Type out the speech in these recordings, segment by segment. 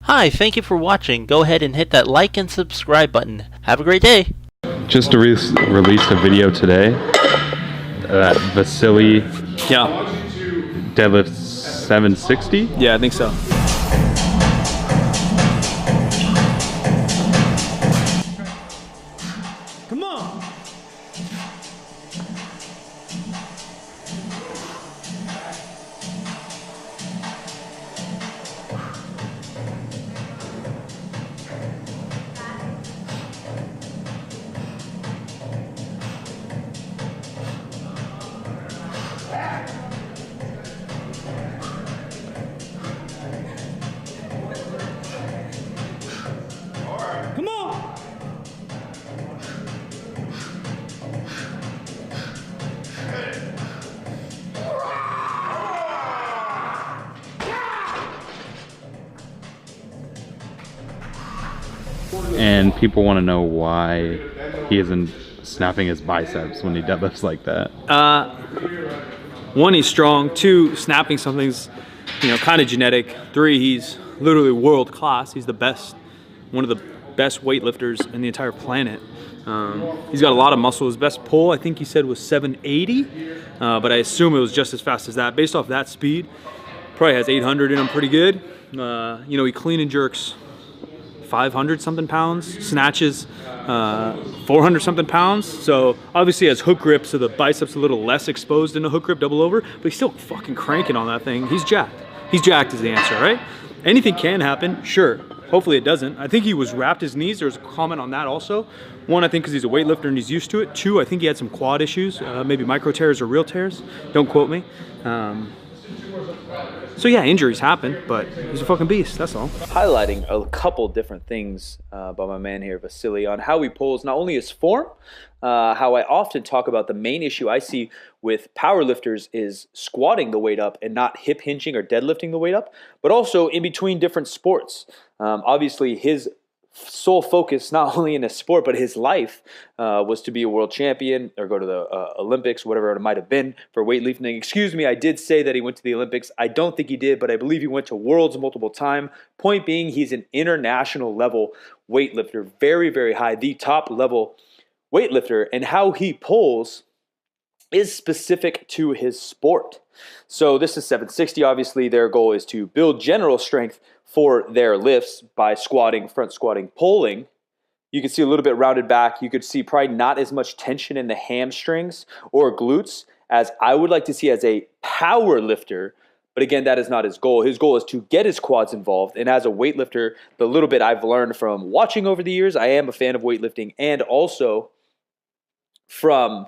Hi, thank you for watching. Go ahead and hit that like and subscribe button. Have a great day. Just released a video today that Vasily Yeah. deadlifts 760. Yeah, I think so. Come on. Come on. And people want to know why he isn't snapping his biceps when he deadlifts like that. One, he's strong. Two, snapping something's, kind of genetic. Three, he's literally world class. He's the best, one of the best weightlifters in the entire planet. He's got a lot of muscle. His best pull, I think he said, was 780, but I assume it was just as fast as that. Based off that speed, probably has 800 in him pretty good. He clean and jerks 500 something pounds, snatches 400 something pounds. So obviously has hook grip, so the biceps a little less exposed in a hook grip double over, but he's still fucking cranking on that thing. He's jacked. He's jacked is the answer, right? Anything can happen, sure. Hopefully it doesn't. I think he was wrapped his knees. There was a comment on that also. One, I think because he's a weightlifter and he's used to it. Two, I think he had some quad issues, maybe micro tears or real tears. Don't quote me. So yeah, injuries happen, but he's a fucking beast, that's all. Highlighting a couple different things by my man here, Vasily, on how he pulls not only his form, how I often talk about the main issue I see with powerlifters is squatting the weight up and not hip hinging or deadlifting the weight up, but also in between different sports. Obviously, his sole focus, not only in his sport, but his life was to be a world champion or go to the Olympics, whatever it might have been for weightlifting. Excuse me, I did say that he went to the Olympics. I don't think he did, but I believe he went to Worlds multiple times. Point being, he's an international level weightlifter, very, very high, the top level weightlifter, and how he pulls is specific to his sport. So this is 760. Obviously, their goal is to build general strength for their lifts by squatting, front squatting, pulling. You can see a little bit rounded back. You could see probably not as much tension in the hamstrings or glutes as I would like to see as a power lifter. But again, that is not his goal. His goal is to get his quads involved. And as a weightlifter, the little bit I've learned from watching over the years, I am a fan of weightlifting, and also from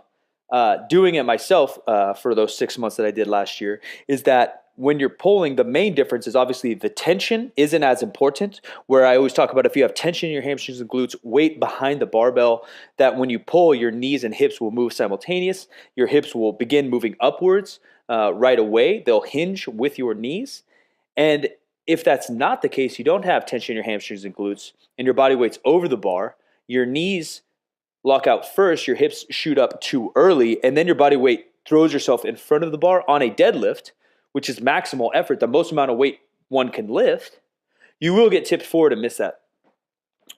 doing it myself for those 6 months that I did last year, is that when you're pulling, the main difference is obviously the tension isn't as important, where I always talk about if you have tension in your hamstrings and glutes, weight behind the barbell, that when you pull, your knees and hips will move simultaneous. Your hips will begin moving upwards right away. They'll hinge with your knees. And if that's not the case, you don't have tension in your hamstrings and glutes, and your body weight's over the bar, your knees lock out first, your hips shoot up too early, and then your body weight throws yourself in front of the bar on a deadlift, which is maximal effort, the most amount of weight one can lift. You will get tipped forward and miss that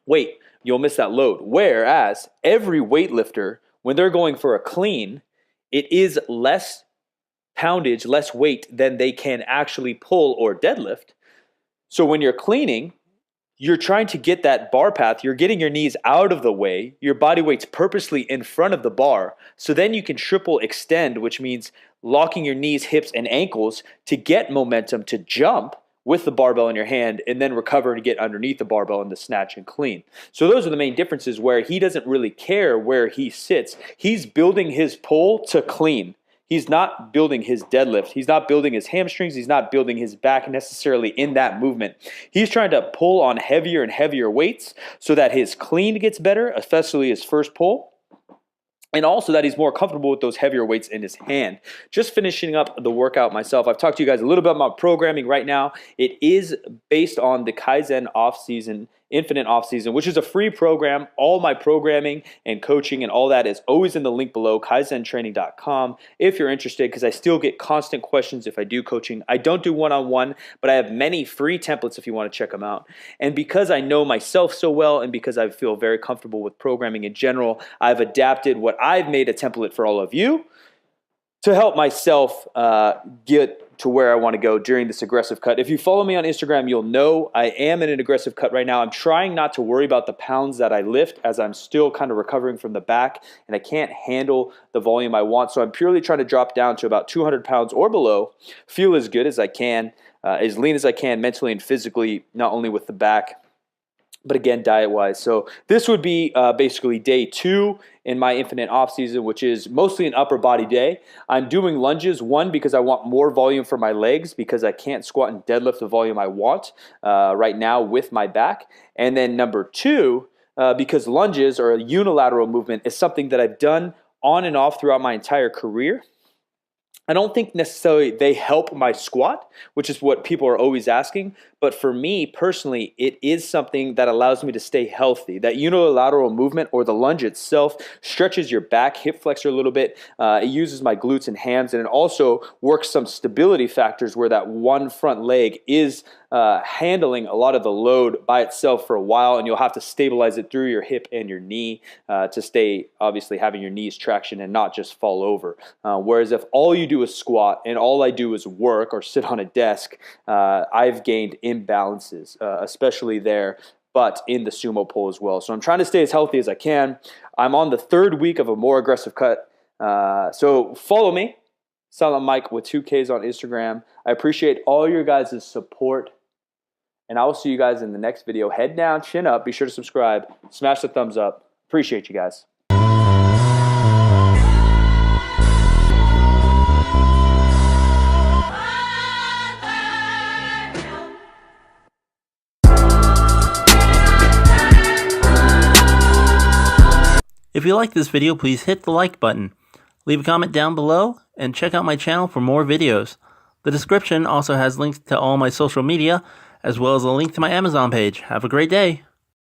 weight. You'll miss that load. Whereas every weightlifter, when they're going for a clean, it is less poundage, less weight than they can actually pull or deadlift. So when you're cleaning, you're trying to get that bar path, you're getting your knees out of the way, your body weight's purposely in front of the bar, so then you can triple extend, which means locking your knees, hips, and ankles to get momentum to jump with the barbell in your hand and then recover to get underneath the barbell and the snatch and clean. So those are the main differences where he doesn't really care where he sits. He's building his pull to clean. He's not building his deadlift. He's not building his hamstrings. He's not building his back necessarily in that movement. He's trying to pull on heavier and heavier weights so that his clean gets better, especially his first pull, and also that he's more comfortable with those heavier weights in his hand. Just finishing up the workout myself, I've talked to you guys a little bit about programming right now. It is based on the Kaizen off-season Infinite Offseason, which is a free program. All my programming and coaching and all that is always in the link below, kaizentraining.com, if you're interested, because I still get constant questions if I do coaching. I don't do one-on-one, but I have many free templates if you want to check them out. And because I know myself so well and because I feel very comfortable with programming in general, I've adapted what I've made a template for all of you to help myself get to where I want to go during this aggressive cut. If you follow me on Instagram, you'll know I am in an aggressive cut right now. I'm trying not to worry about the pounds that I lift as I'm still kind of recovering from the back and I can't handle the volume I want. So I'm purely trying to drop down to about 200 pounds or below, feel as good as I can, as lean as I can mentally and physically, not only with the back, but again, diet-wise. So this would be basically day 2 in my Infinite Offseason, which is mostly an upper body day. I'm doing lunges, 1, because I want more volume for my legs because I can't squat and deadlift the volume I want right now with my back. And then number 2, because lunges or a unilateral movement is something that I've done on and off throughout my entire career. I don't think necessarily they help my squat, which is what people are always asking. But for me personally, it is something that allows me to stay healthy. That unilateral movement or the lunge itself stretches your back, hip flexor a little bit. It uses my glutes and hams, and it also works some stability factors where that one front leg is handling a lot of the load by itself for a while, and you'll have to stabilize it through your hip and your knee to stay, obviously, having your knees traction and not just fall over. Whereas if all you do is squat and all I do is work or sit on a desk, I've gained imbalances, especially there, but in the sumo pull as well. So I'm trying to stay as healthy as I can. I'm on the 3rd week of a more aggressive cut. So follow me, Silent Mike with 2Ks on Instagram. I appreciate all your guys' support. And I will see you guys in the next video. Head down, chin up. Be sure to subscribe. Smash the thumbs up. Appreciate you guys. If you like this video, please hit the like button. Leave a comment down below and check out my channel for more videos. The description also has links to all my social media as well as a link to my Amazon page. Have a great day.